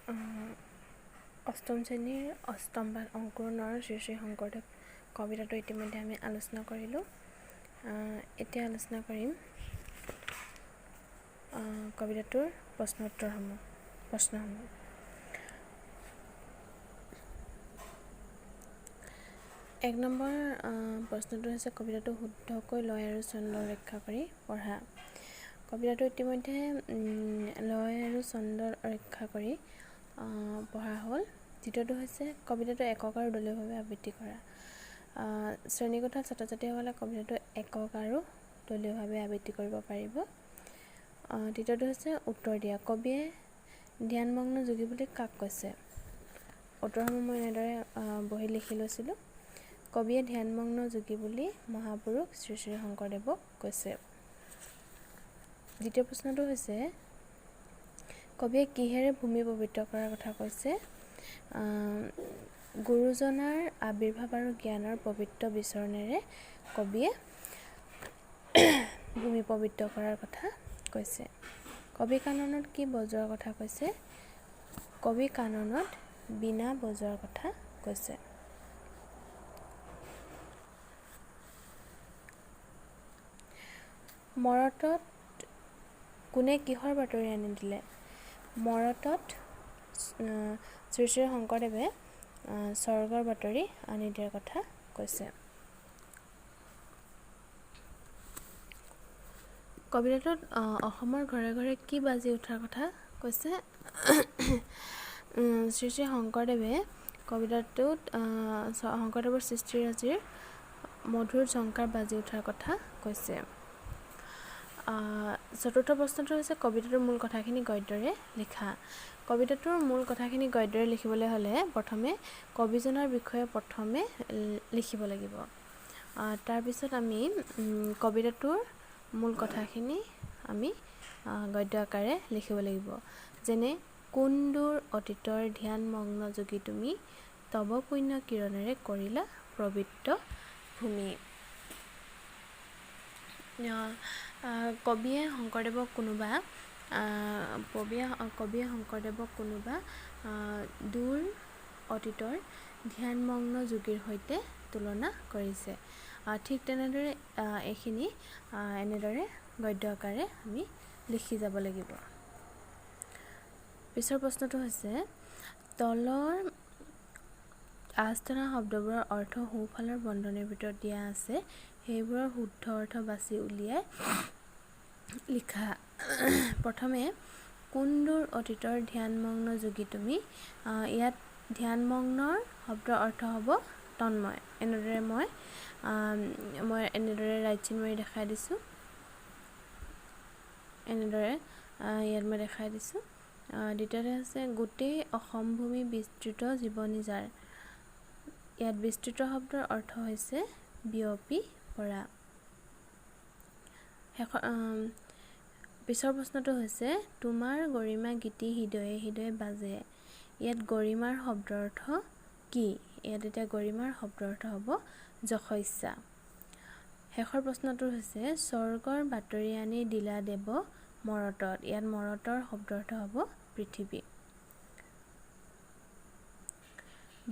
অষ্টম শ্ৰেণীৰ অষ্টম পাঠ অংকুৰণৰ শ্ৰী শ্ৰী শংকৰদেৱ কবিতাটো ইতিমধ্যে আমি আলোচনা কৰিলোঁ। এতিয়া আলোচনা কৰিম কবিতাটোৰ প্ৰশ্নসমূহ। এক নম্বৰ প্ৰশ্নটো হৈছে কবিতাটো শুদ্ধকৈ লয় আৰু ছন্দ ৰক্ষা কৰি পঢ়া। কবিতাটো ইতিমধ্যে লয় আৰু ছন্দ ৰক্ষা কৰি পঢ়া হ'ল। দ্বিতীয়টো হৈছে কবিতাটো একক আৰু দলীয়ভাৱে আবৃত্তি কৰা। শ্ৰেণীকোঠাত ছাত্ৰ ছাত্ৰীসকলে কবিতাটো একক আৰু দলীয়ভাৱে আবৃত্তি কৰিব পাৰিব। তৃতীয়টো হৈছে উত্তৰ দিয়া। কবিয়ে ধ্যানমগ্ন যোগী বুলি কাক কৈছে? উত্তৰসমূহ মই এনেদৰে বহি লিখি লৈছিলোঁ। কবিয়ে ধ্যানমগ্ন যোগী বুলি মহাপুৰুষ শ্ৰী শ্ৰী শংকৰদেৱক কৈছে। দ্বিতীয় প্ৰশ্নটো হৈছে কবিয়ে কিহেৰে ভূমি পবিত্ৰ কৰাৰ কথা কৈছে? গুৰুজনাৰ আবিৰ্ভাৱ আৰু জ্ঞানৰ পবিত্ৰ বিচৰণেৰে কবিয়ে ভূমি পবিত্ৰ কৰাৰ কথা কৈছে। কবি কাননত কি বজোৱাৰ কথা কৈছে? কবি কাননত বীণা বজোৱাৰ কথা কৈছে। মৰতত কোনে কিহৰ বাতৰি আনি দিলে? মৰতত শ্ৰী শ্ৰী শংকৰদেৱে স্বৰ্গৰ বাতৰি আনি দিয়াৰ কথা কৈছে। কবিতাটোত অসমৰ ঘৰে ঘৰে কি বাজি উঠাৰ কথা কৈছে? শ্ৰী শ্ৰী শংকৰদেৱে কবিতাটোত শংকৰদেৱৰ সৃষ্টিৰাজিৰ মধুৰ ঝংকাৰ বাজি উঠাৰ কথা কৈছে। চতুৰ্থ প্ৰশ্নটো হৈছে কবিতাটোৰ মূল কথাখিনি গদ্যৰে লিখা। কবিতাটোৰ মূল কথাখিনি গদ্যৰে লিখিবলৈ হ'লে প্ৰথমে কবিজনৰ বিষয়ে লিখিব লাগিব। তাৰপিছত আমি কবিতাটোৰ মূল কথাখিনি আমি গদ্য আকাৰে লিখিব লাগিব। যেনে কোন দূৰ অতীতৰ ধ্যানমগ্ন যোগী তুমি, তব পুণ্য কিৰণেৰে কৰিলা পবিত্ৰ ভূমি। কবিয়ে শংকৰদেৱক কোনোবা দূৰ অতীতৰ ধ্যানমগ্ন যোগীৰ সৈতে তুলনা কৰিছে। ঠিক তেনেদৰে এইখিনি এনেদৰে গদ্য আকাৰে আমি লিখি যাব লাগিব। পিছৰ প্ৰশ্নটো হৈছে তলৰ আস্থানা শব্দবোৰৰ অৰ্থ সোঁফালৰ বন্ধনীৰ ভিতৰত দিয়া আছে, সেইবোৰৰ শুদ্ধ অৰ্থ বাছি উলিয়াই লিখা। প্ৰথমে কোন দূৰ অতীতৰ ধ্যানমগ্ন যোগী তুমি, ইয়াত ধ্যানমগ্নৰ শব্দৰ অৰ্থ হ'ব তন্ময়। এনেদৰে মই এনেদৰে ৰাইট চিন মাৰি দেখাই দিছোঁ। দ্বিতীয়তে হৈছে গোটেই অসম ভূমি বিস্তৃত জীৱনী যাৰ, ইয়াত বিস্তৃত শব্দৰ অৰ্থ হৈছে বিয়পি পৰা। পিছৰ প্ৰশ্নটো হৈছে তোমাৰ গৰিমা গীতি হৃদয়ে হৃদয়ে বাজে, ইয়াত গৰিমাৰ শব্দৰ অৰ্থ কি? ইয়াত এতিয়া গৰিমাৰ শব্দৰ অৰ্থ হ'ব যশস্যা। শেষৰ প্ৰশ্নটো হৈছে স্বৰ্গৰ বাতৰি আনি দিলা দেৱ মৰতত, ইয়াত মৰতৰ শব্দৰ অৰ্থ হ'ব পৃথিৱী।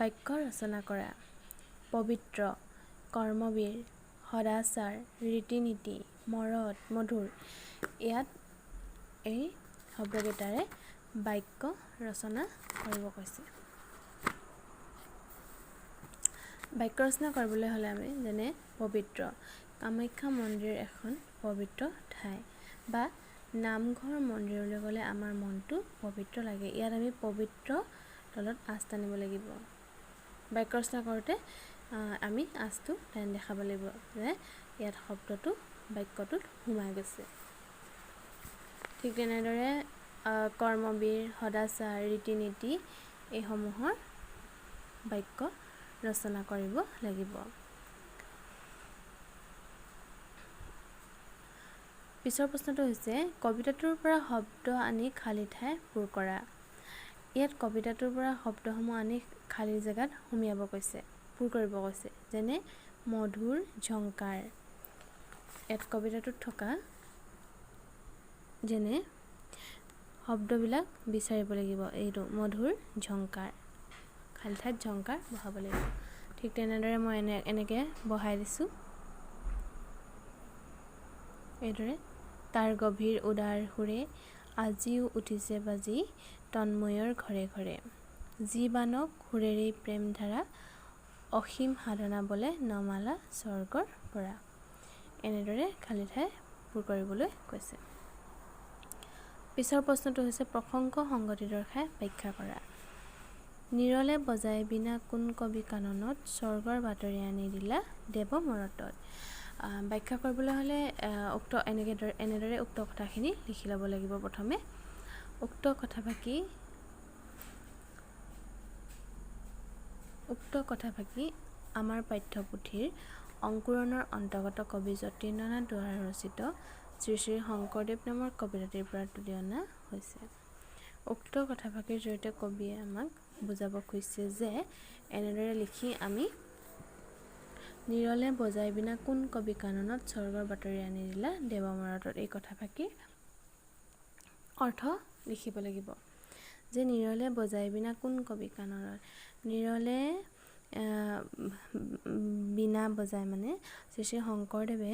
বাক্য ৰচনা কৰা। পবিত্ৰ, কৰ্মবীৰ, সদাচাৰ, ৰীতি নীতি, মৰদ, মধুৰ। ইয়াত এই শব্দকেইটাৰে বাক্য ৰচনা কৰিব কৈছে। বাক্য ৰচনা কৰিবলৈ হ'লে আমি যেনে পবিত্ৰ, কামাখ্যা মন্দিৰ এখন পবিত্ৰ ঠাই, বা নামঘৰ মন্দিৰলৈ গ'লে আমাৰ মনটো পবিত্ৰ লাগে। ইয়াত আমি পবিত্ৰ তলত আঁচ টানিব লাগিব। বাক্য ৰচনা কৰোঁতে আমি আঁচটো টানি দেখাব লাগিব যে ইয়াত শব্দটো বাক্যটোত সোমাই গৈছে। ঠিক তেনেদৰে কৰ্মবীৰ, সদাচাৰ, ৰীতি নীতি এইসমূহৰ বাক্য ৰচনা কৰিব লাগিব। পিছৰ প্ৰশ্নটো হৈছে কবিতাটোৰ পৰা শব্দ আনি খালী ঠাই পূৰ কৰা। ইয়াত কবিতাটোৰ পৰা শব্দসমূহ আনি খালী জেগাত সুমিয়াব কৈছে, পূৰ কৰিব কৈছে। যেনে মধুৰ ঝংকাৰ, ইয়াত কবিতাটোত থকা যেনে শব্দবিলাক বিচাৰিব লাগিব। এইটো মধুৰ ঝংকাৰ, খালী ঠাইত ঝংকাৰ বহাব লাগিব। ঠিক তেনেদৰে মই এনেকৈ বহাই দিছোঁ। এইদৰে তাৰ গভীৰ উদাৰ সুৰে আজিও উঠিছে বাজি তন্ময়ৰ ঘৰে ঘৰে, যি বানক সুৰেৰেই প্ৰেম ধাৰা অসীম সাধনা বলে নমালা স্বৰ্গৰ পৰা। এনেদৰে খালী ঠাই পূৰ কৰিবলৈ কৈছে। পিছৰ প্ৰশ্নটো হৈছে প্ৰসংগ সংগতি দৰ্শাই ব্যাখ্যা কৰা। নিৰলে বজাই বিনা কোন কবি কাননত স্বৰ্গৰ বাতৰি আনি দিলা দেৱ মৰতত। ব্যাখ্যা কৰিবলৈ হ'লে এনেদৰে উক্ত কথাখিনি লিখি ল'ব লাগিব। প্ৰথমে উক্ত কথাফাকি আমাৰ পাঠ্যপুথিৰ অংকুৰণৰ অন্তৰ্গত কবি যতীন্দ্ৰনাথ দুৱৰা ৰচিত শ্ৰী শ্ৰী শংকৰদেৱ নামৰ কবিতাটিৰ পৰা তুলি অনা হৈছে। উক্ত কথাফাকিৰ জৰিয়তে কবিয়ে আমাক বুজাব খুজিছে যে এনেদৰে লিখি আমি নিৰলে বজাই বিনা কোন কবি কাননত স্বৰ্গৰ বাতৰি আনি দিলা দেৱ মৰতত, এই কথাফাকিৰ অৰ্থ লিখিব লাগিব। যে নিৰলে বজাই বিনা কোন কবি কাননত, নিৰলে বিনা বজাই মানে শ্ৰী শ্ৰী শংকৰদেৱে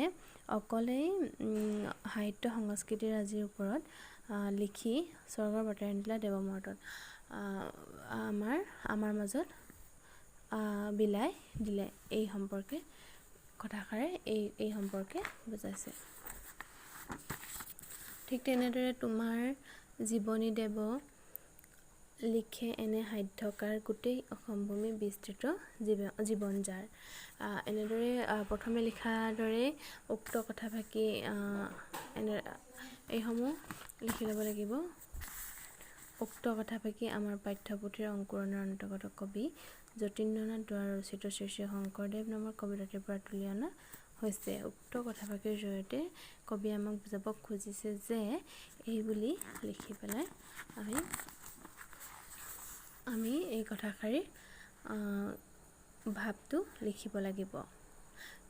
অকলেই সাহিত্য সংস্কৃতিৰ ৰাজিৰ ওপৰত লিখি স্বৰ্গৰ বাতৰি আনি দিলা দেৱ মৰতত আমাৰ মাজত বিলাই দিলে, এই সম্পৰ্কে কথাষাৰে এই সম্পৰ্কে বুজাইছে। ঠিক তেনেদৰে তোমাৰ জীৱনী দেৱ লিখে এনে সাধ্যকাৰ গোটেই অসমভূমি বিস্তৃত জীৱন যাৰ। এনেদৰে প্ৰথমে লিখাৰ দৰে উক্ত কথাফাকি এইসমূহ লিখি ল'ব লাগিব। উক্ত কথাফাকি আমাৰ পাঠ্যপুথিৰ অংকুৰণৰ অন্তৰ্গত কবি যতীন্দ্ৰনাথ দুৱৰা ৰচিত শ্ৰী শ্ৰী শংকৰদেৱ নামৰ কবিতাটিৰ পৰা তুলি অনা হৈছে। উক্ত কথাফাকিৰ জৰিয়তে কবিয়ে আমাক বুজাব খুজিছে যে এই বুলি লিখি পেলাই আমি এই কথাষাৰিৰ ভাৱটো লিখিব লাগিব।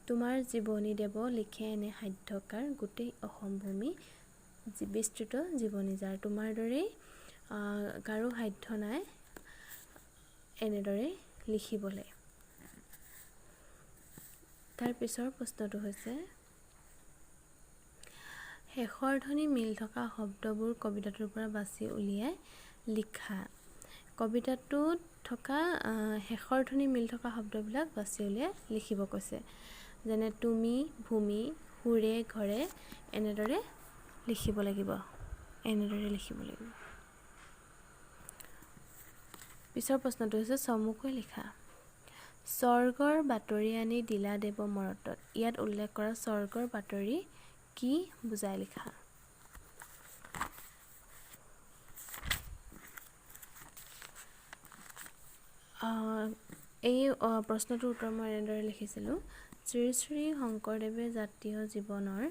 তোমাৰ জীৱনী দেৱ লিখে এনে সাধ্যকাৰ গোটেই অসমভূমি বিস্তৃত জীৱনী যাৰ। তোমাৰ দৰেই কাৰো সাধ্য নাই এনেদৰে লিখিবলৈ। তাৰ পিছৰ প্ৰশ্নটো হৈছে শেষৰ ধ্বনি মিল থকা শব্দবোৰ কবিতাটোৰ পৰা বাছি উলিয়াই লিখা। কবিতাটোত থকা শেষৰ ধ্বনি মিল থকা শব্দবিলাক বাছি উলিয়াই লিখিব কৈছে। যেনে তুমি, ভূমি, সুৰে, ঘৰে এনেদৰে লিখিব লাগিব। পিছৰ প্ৰশ্নটো হৈছে চমুকৈ লিখা। স্বৰ্গৰ বাতৰি আনি দিলা দেৱ মৰতত, ইয়াত উল্লেখ কৰা স্বৰ্গৰ বাতৰি কি বুজাই লিখা। এই প্ৰশ্নটোৰ উত্তৰ মই এনেদৰে লিখিছিলোঁ। শ্ৰী শ্ৰী শংকৰদেৱে জাতীয় জীৱনৰ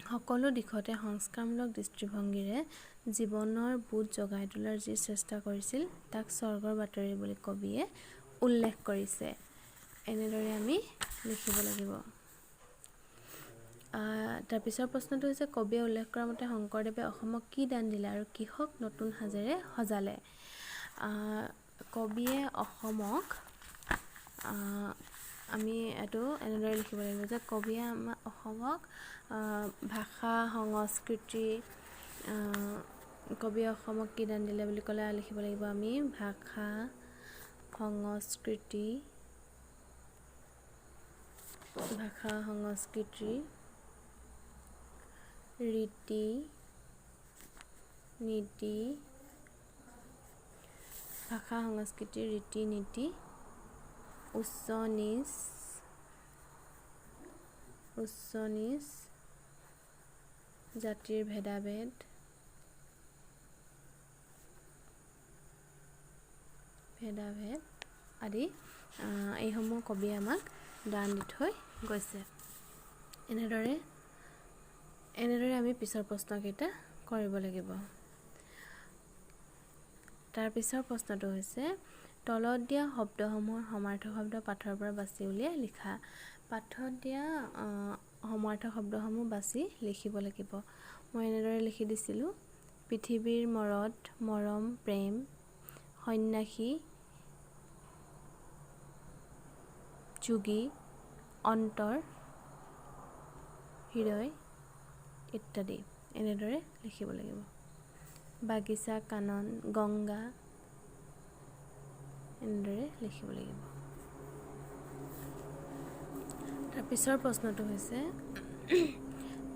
সকলো দিশতে সংস্কাৰমূলক দৃষ্টিভংগীৰে জীৱনৰ বোধ জগাই তোলাৰ যি চেষ্টা কৰিছিল তাক স্বৰ্গৰ বাতৰি বুলি কবিয়ে উল্লেখ কৰিছে। এনেদৰে আমি লিখিব লাগিব। তাৰ পিছৰ প্ৰশ্নটো হৈছে কবিয়ে উল্লেখ কৰা মতে শংকৰদেৱে অসমক কি দান দিলে আৰু কিহক নতুন সাজেৰে সজালে। কবিয়ে অসমক আমি এইটো এনেদৰে লিখিব লাগিব যে কবিয়ে অসমক ভাষা সংস্কৃতি কবিয়ে অসমক কি দান দিলে বুলি ক'লে লিখিব লাগিব আমি ভাষা সংস্কৃতি ৰীতি নীতি ভাষা সংস্কৃতি ৰীতি নীতি উচ্চ নিচ জাতিৰ ভেদাভেদ আদি এইসমূহ কবিয়ে আমাক দান দি থৈ গৈছে। এনেদৰে আমি পিছৰ প্ৰশ্নকেইটা কৰিব লাগিব। তাৰ পিছৰ প্ৰশ্নটো হৈছে তলত দিয়া শব্দসমূহৰ সমাৰ্থক শব্দ পাঠৰ পৰা বাছি উলিয়াই লিখা। পাঠত দিয়া সমাৰ্থক শব্দসমূহ বাছি লিখিব লাগিব। মই এনেদৰে লিখি দিছিলোঁ, পৃথিৱীৰ মৰত মৰম প্ৰেম, সন্ন্যাসী যোগী অন্তৰ হৃদয় ইত্যাদি এনেদৰে লিখিব লাগিব। বাগিচা কানন গংগা এনেদৰে লিখিব লাগিব। তাৰপিছৰ প্ৰশ্নটো হৈছে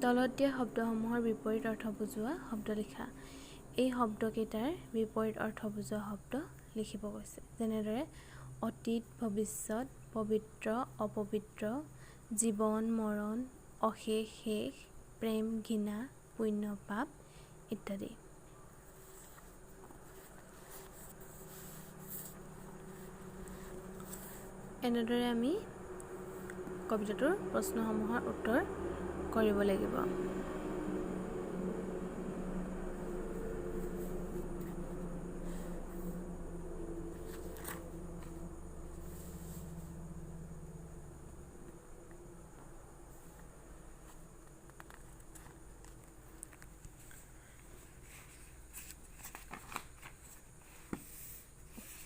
তলত দিয়া শব্দসমূহৰ বিপৰীত অৰ্থ বুজোৱা শব্দ লিখা। এই শব্দকেইটাৰ বিপৰীত অৰ্থ বুজোৱা শব্দ লিখিব কৈছে। যেনেদৰে অতীত ভৱিষ্যত, পবিত্ৰ অপবিত্ৰ, জীৱন মৰণ, অশেষ শেষ, প্ৰেম ঘৃণা, পুণ্য পাপ ইত্যাদি। এনেদৰে আমি কবিতাটোৰ প্ৰশ্নসমূহৰ উত্তৰ কৰিব লাগিব।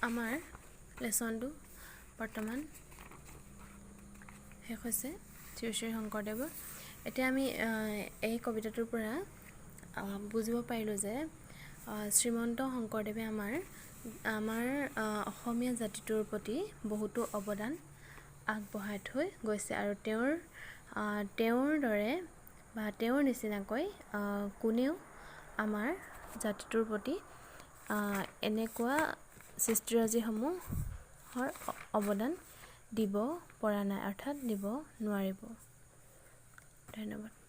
আমাৰ লেচনটো বৰ্তমান শেষ হৈছে শ্ৰী শ্ৰী শংকৰদেৱৰ। এতিয়া আমি এই কবিতাটোৰ পৰা বুজিব পাৰিলোঁ যে শ্ৰীমন্ত শংকৰদেৱে আমাৰ অসমীয়া জাতিটোৰ প্ৰতি বহুতো অৱদান আগবঢ়াই থৈ গৈছে আৰু তেওঁৰ দৰে বা তেওঁৰ নিচিনাকৈ কোনেও আমাৰ জাতিটোৰ প্ৰতি এনেকুৱা সৃষ্টিৰাজিসমূহৰ অৱদান দিব পৰা নাই, অৰ্থাৎ দিব নোৱাৰিব। ধন্যবাদ।